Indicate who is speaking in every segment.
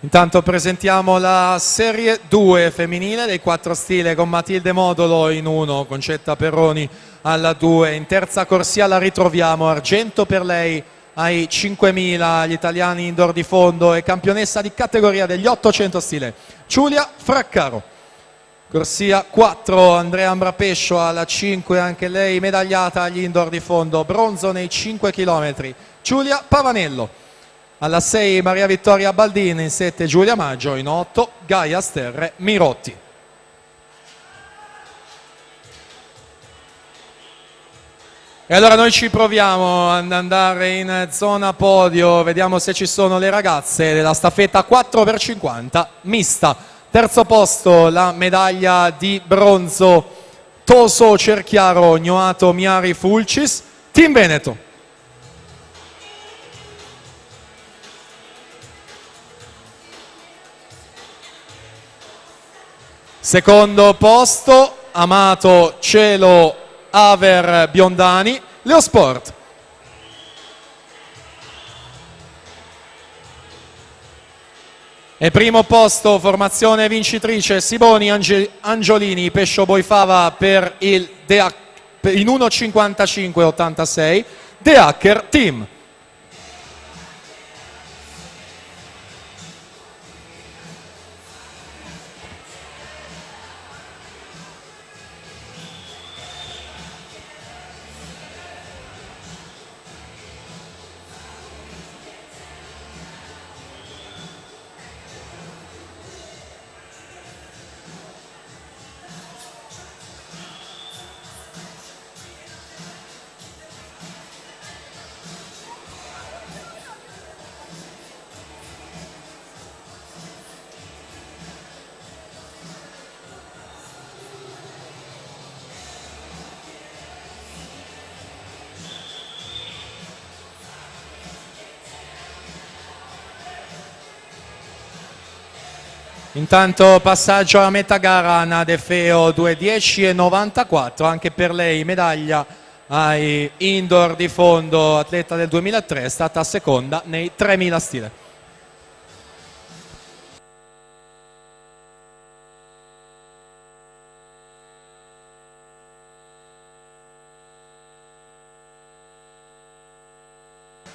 Speaker 1: Intanto presentiamo la Serie 2 femminile dei 4 stile con Matilde Modolo in 1, Concetta Perroni alla 2. In terza corsia la ritroviamo, argento per lei ai 5.000, gli italiani indoor di fondo e campionessa di categoria degli 800 stile, Giulia Fraccaro. Corsia 4, Andrea Ambrapescio alla 5, anche lei medagliata agli indoor di fondo, bronzo nei 5 km, Giulia Pavanello. Alla 6 Maria Vittoria Baldini, in 7 Giulia Maggio, in 8 Gaia Sterre Mirotti. E allora noi ci proviamo ad andare in zona podio, vediamo se ci sono le ragazze della staffetta 4x50 mista. Terzo posto la medaglia di bronzo Toso Cerchiaro, Gnoato Miari Fulcis, Team Veneto. Secondo posto Amato Cielo Aver Biondani, Leosport. E primo posto, formazione vincitrice, Siboni Angiolini, Pescio Boifava per il in 1.55.86, The Hacker Team. Intanto passaggio a metà gara, Anna De Feo 2:10.94, anche per lei medaglia ai indoor di fondo, atleta del 2003, è stata seconda nei 3000 stile.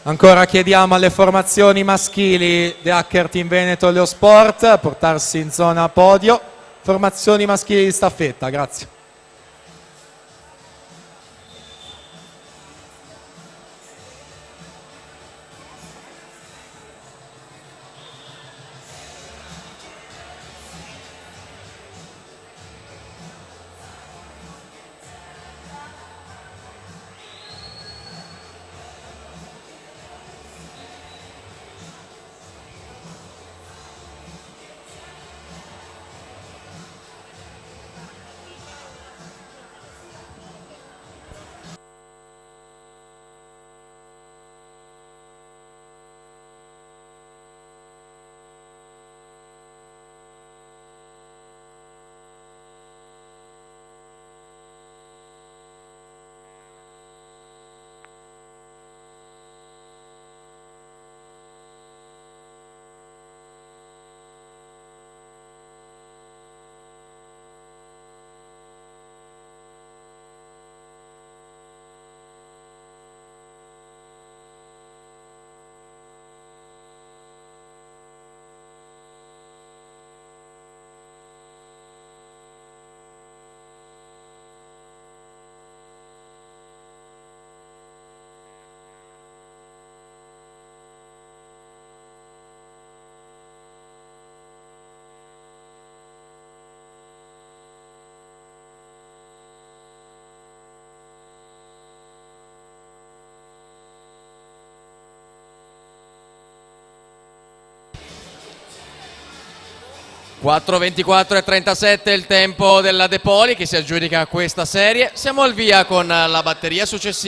Speaker 1: Ancora chiediamo alle formazioni maschili The Hacker Team Veneto e Leosport a portarsi in zona podio. Formazioni maschili di staffetta, grazie.
Speaker 2: (4:24.37) il tempo della De Poli che si aggiudica questa serie. Siamo al via con la batteria successiva.